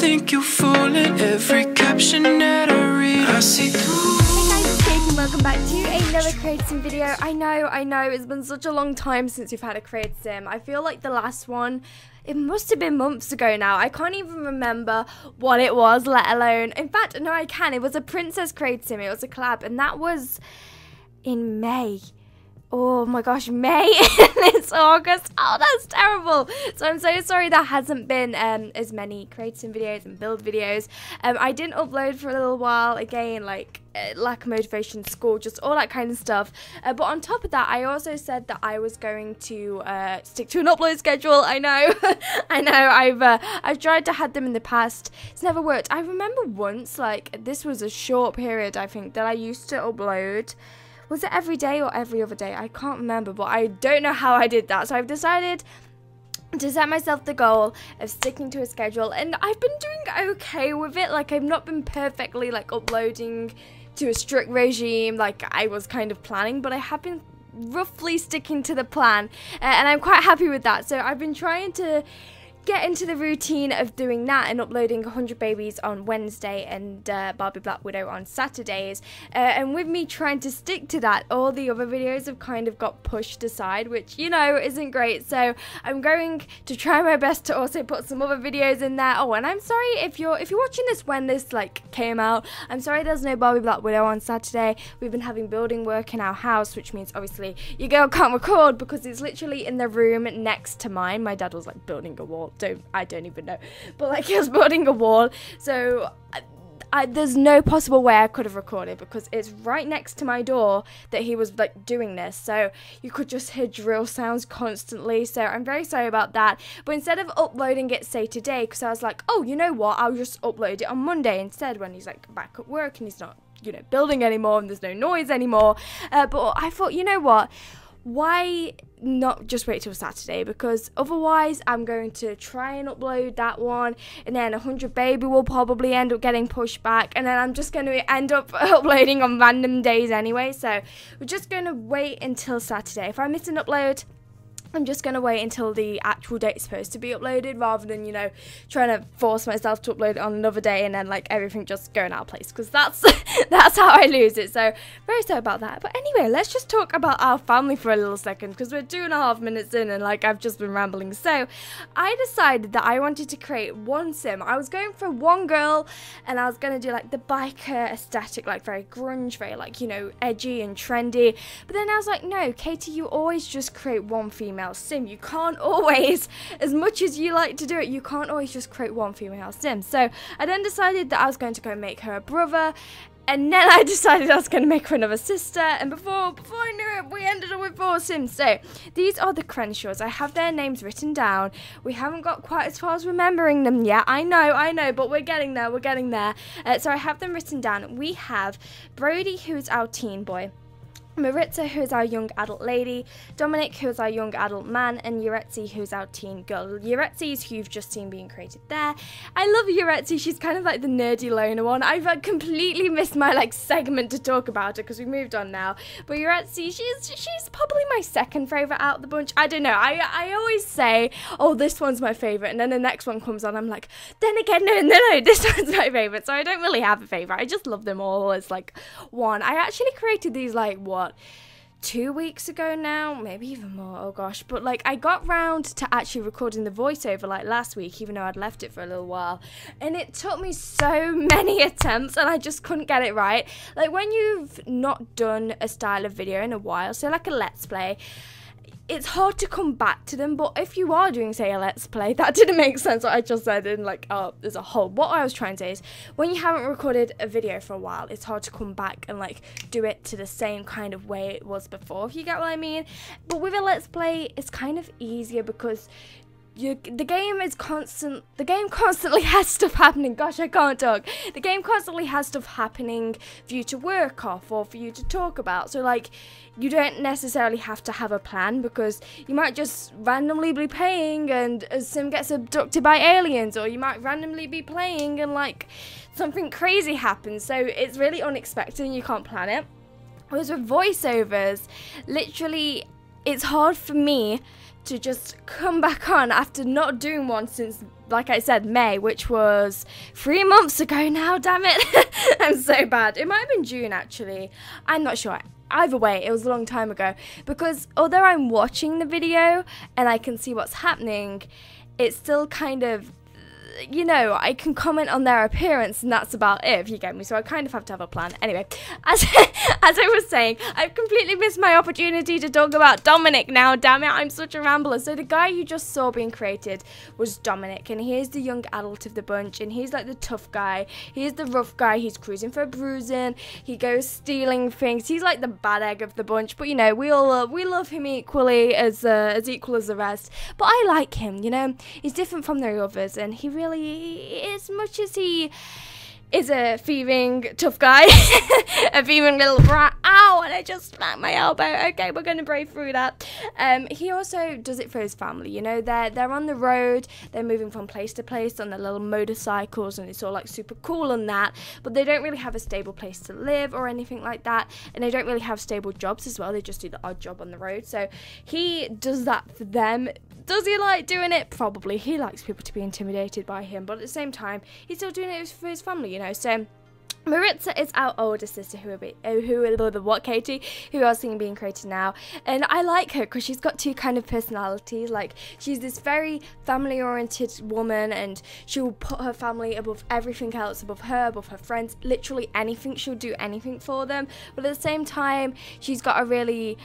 think you're fooling every caption that I read. I see through. Hey guys, it's Kate and welcome back to another Creative Sim video. I know, it's been such a long time since we've had a Creative Sim. I feel like the last one, it must have been months ago now. I can't even remember what it was, let alone, in fact, no I can. It was a Princess Creative Sim, it was a collab, and that was in May. Oh my gosh, May and it's August. Oh, that's terrible. So I'm so sorry there hasn't been as many Creative Sim videos and build videos. I didn't upload for a little while, again, like lack of motivation, school, just all that kind of stuff. But on top of that, I also said that I was going to stick to an upload schedule. I know, I know, I've tried to have them in the past. It's never worked. I remember once, like, this was a short period, I think, that I used to upload. Was it every day or every other day? I can't remember, but I don't know how I did that. So I've decided to set myself the goal of sticking to a schedule, and I've been doing okay with it. Like, I've not been perfectly, like, uploading to a strict regime like I was kind of planning, but I have been roughly sticking to the plan, and I'm quite happy with that. So I've been trying to get into the routine of doing that and uploading 100 Babies on Wednesday and Barbie Black Widow on Saturdays, and with me trying to stick to that, all the other videos have kind of got pushed aside, which, you know, isn't great. So I'm going to try my best to also put some other videos in there. Oh, and I'm sorry if you're watching this when this like came out, I'm sorry there's no Barbie Black Widow on Saturday. We've been having building work in our house, which means obviously your girl can't record because it's literally in the room next to mine. My dad was like building a wall. I don't even know, but like he was building a wall, so there's no possible way I could have recorded because it's right next to my door that he was like doing this, so you could just hear drill sounds constantly. So I'm very sorry about that, but instead of uploading it say today, because I was like, oh, you know what, I'll just upload it on Monday instead when he's like back at work and he's not, you know, building anymore and there's no noise anymore, but I thought, you know what, why not just wait till Saturday, because otherwise I'm going to try and upload that one, and then 100 Baby will probably end up getting pushed back, and then I'm just going to end up uploading on random days anyway. So we're just going to wait until Saturday. If I miss an upload, I'm just going to wait until the actual date is supposed to be uploaded, rather than, you know, trying to force myself to upload it on another day and then, like, everything just going out of place, because that's how I lose it. So, very sorry about that. But anyway, let's just talk about our family for a little second, because we're 2.5 minutes in and, like, I've just been rambling. So, I decided that I wanted to create one sim. I was going for one girl, and I was going to do, like, the biker aesthetic, like, very grunge, very, like, you know, edgy and trendy. But then I was like, no, Katie, you always just create one female sim. You can't always, as much as you like to do it, you can't always just create one female sim. So I then decided that I was going to go make her a brother, and then I decided I was going to make her another sister, and before I knew it, we ended up with 4 sims. So these are the Crenshaws. I have their names written down. We haven't got quite as far as remembering them yet. I know, but we're getting there, so I have them written down. We have Brody, who's our teen boy, Maritza, who is our young adult lady, Dominic, who is our young adult man, and Uretzi, who's our teen girl. Uretzi is who you've just seen being created there. I love Uretzi. She's kind of like the nerdy loner one. I've completely missed my like segment to talk about her because we moved on now. But Uretzi, she's probably my second favourite out of the bunch. I don't know. I always say, oh, this one's my favourite, and then the next one comes on, I'm like, then again, no, this one's my favourite. So I don't really have a favourite. I just love them all as like one. I actually created these like, what, 2 weeks ago now, maybe even more, oh gosh, but like I got round to actually recording the voiceover like last week, even though I'd left it for a little while, and it took me so many attempts and I just couldn't get it right. Like when you've not done a style of video in a while, so like a let's play, it's hard to come back to them. But if you are doing, say, a let's play, that didn't make sense what I just said in like as a whole. What I was trying to say is, when you haven't recorded a video for a while, it's hard to come back and like do it to the same kind of way it was before, if you get what I mean. But with a let's play, it's kind of easier because the game constantly has stuff happening. Gosh, I can't talk. The game constantly has stuff happening for you to work off or for you to talk about. So like, you don't necessarily have to have a plan, because you might just randomly be playing and a sim gets abducted by aliens, or you might randomly be playing and like something crazy happens. So it's really unexpected and you can't plan it. Whereas with voiceovers, literally, it's hard for me to just come back on after not doing one since like I said, May, which was 3 months ago now, damn it. I'm so bad. It might have been June, actually. I'm not sure. Either way, it was a long time ago, because although I'm watching the video and I can see what's happening, it's still kind of, you know, I can comment on their appearance and that's about it, if you get me. So I kind of have to have a plan. Anyway, as I was saying, I've completely missed my opportunity to talk about Dominic now, damn it, I'm such a rambler. So the guy you just saw being created was Dominic, and he is the young adult of the bunch, and he's like the tough guy. He is the rough guy. He's cruising for a bruising. He goes stealing things. He's like the bad egg of the bunch, but you know, we love him equally, as equal as the rest. But I like him, you know. He's different from the others, and he really, as much as he is a thieving tough guy, a thieving little brat, ow, and I just smacked my elbow. Okay, we're going to brave through that. He also does it for his family, you know. They're on the road, they're moving from place to place on their little motorcycles, and it's all like super cool and that, but they don't really have a stable place to live or anything like that, and they don't really have stable jobs as well. They just do the odd job on the road. So he does that for them. Does he like doing it? Probably. He likes people to be intimidated by him, but at the same time, he's still doing it for his family, you know. So Maritza is our older sister, Katie, who I was seeing being created now, and I like her because she's got two kind of personalities. Like, she's this very family-oriented woman, and she'll put her family above everything else, above her friends, literally anything. She'll do anything for them, but at the same time, she's got a really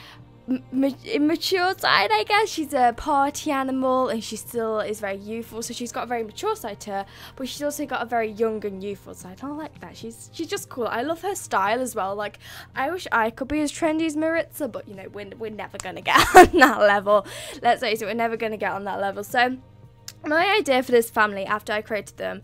immature side, I guess. She's a party animal, and she still is very youthful, so she's got a very mature side to her, but she's also got a very young and youthful side. I like that. She's just cool. I love her style as well. Like, I wish I could be as trendy as Maritza, but you know, we're never gonna get on that level. Let's face it, we're never gonna get on that level. So my idea for this family, after I created them,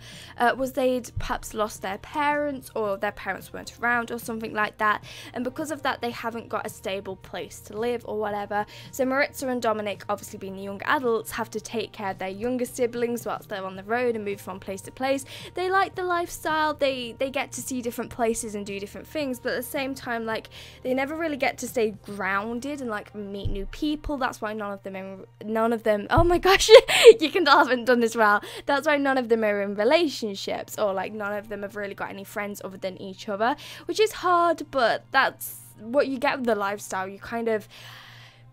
was they'd perhaps lost their parents, or their parents weren't around, or something like that, and because of that they haven't got a stable place to live or whatever. So Maritza and Dominic, obviously being the young adults, have to take care of their younger siblings whilst they're on the road and move from place to place. They like the lifestyle, they get to see different places and do different things, but at the same time, like, they never really get to stay grounded and like meet new people. That's why none of them, oh my gosh, you can tell I haven't done this well. That's why none of them are in relationships, or like none of them have really got any friends other than each other, which is hard, but that's what you get with the lifestyle. You kind of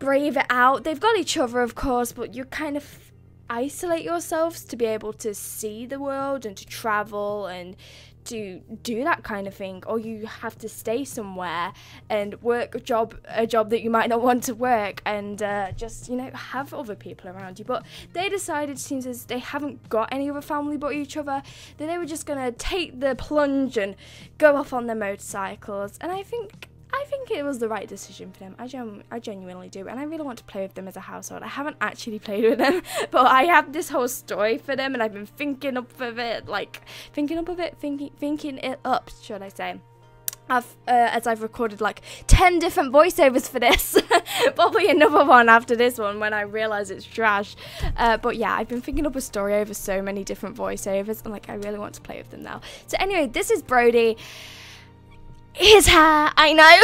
brave it out. They've got each other, of course, but you kind of isolate yourselves to be able to see the world and to travel and to do that kind of thing, or you have to stay somewhere and work a job that you might not want to work, and just, you know, have other people around you. But they decided, seems as they haven't got any other family but each other, that they were just gonna take the plunge and go off on their motorcycles, and I think it was the right decision for them. I genuinely do, and I really want to play with them as a household. I haven't actually played with them, but I have this whole story for them, and I've been thinking it up, should I say. As I've recorded like 10 different voiceovers for this. Probably another one after this one when I realise it's trash. But yeah, I've been thinking up a story over so many different voiceovers, and like, I really want to play with them now. So anyway, this is Brody. His hair, I know,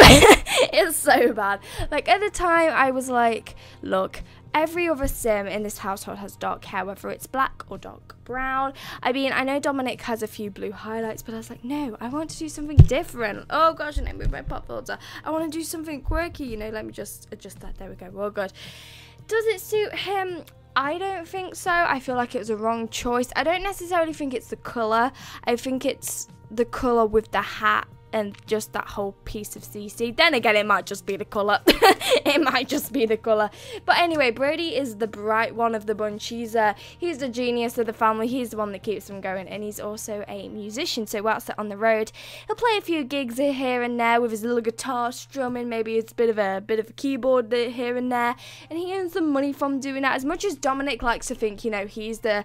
it's so bad. Like, at the time, I was like, look, every other sim in this household has dark hair, whether it's black or dark brown. I mean, I know Dominic has a few blue highlights, but I was like, no, I want to do something different. Oh gosh, and I moved my pop filter. I want to do something quirky, you know. Let me just adjust that. There we go. Oh god. Does it suit him? I don't think so. I feel like it was a wrong choice. I don't necessarily think it's the colour. I think it's the colour with the hat and just that whole piece of CC. Then again, it might just be the colour. It might just be the colour. But anyway, Brody is the bright one of the bunch. He's the genius of the family. He's the one that keeps them going, and he's also a musician. So whilst they're on the road, he'll play a few gigs here and there with his little guitar strumming. Maybe it's a bit of a keyboard here and there, and he earns some money from doing that. As much as Dominic likes to think, you know, he's the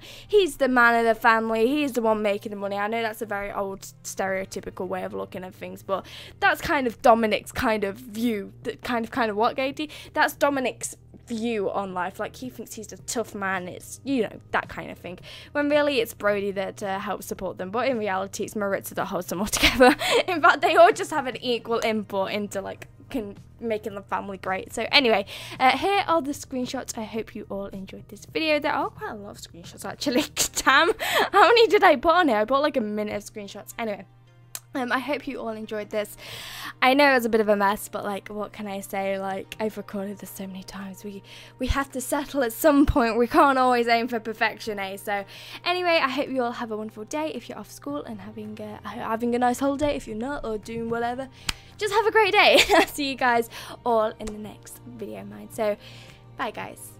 man of the family. He's the one making the money. I know that's a very old stereotypical way of looking at things, but that's kind of Dominic's kind of view, that kind of what, Katie? That's Dominic's view on life. Like, he thinks he's a tough man. It's, you know, that kind of thing, when really it's Brody that helps support them, but in reality it's Maritza that holds them all together. In fact, they all just have an equal input into, like, fucking making the family great. So anyway, here are the screenshots. I hope you all enjoyed this video. There are quite a lot of screenshots actually. Damn, how many did I put on here? I put like a minute of screenshots. Anyway, I hope you all enjoyed this. I know it was a bit of a mess, but like, what can I say? Like, I've recorded this so many times. We have to settle at some point. We can't always aim for perfection, eh? So anyway, I hope you all have a wonderful day if you're off school, and having a nice holiday if you're not, or doing whatever. Just have a great day. I'll see you guys all in the next video of mine. So bye guys.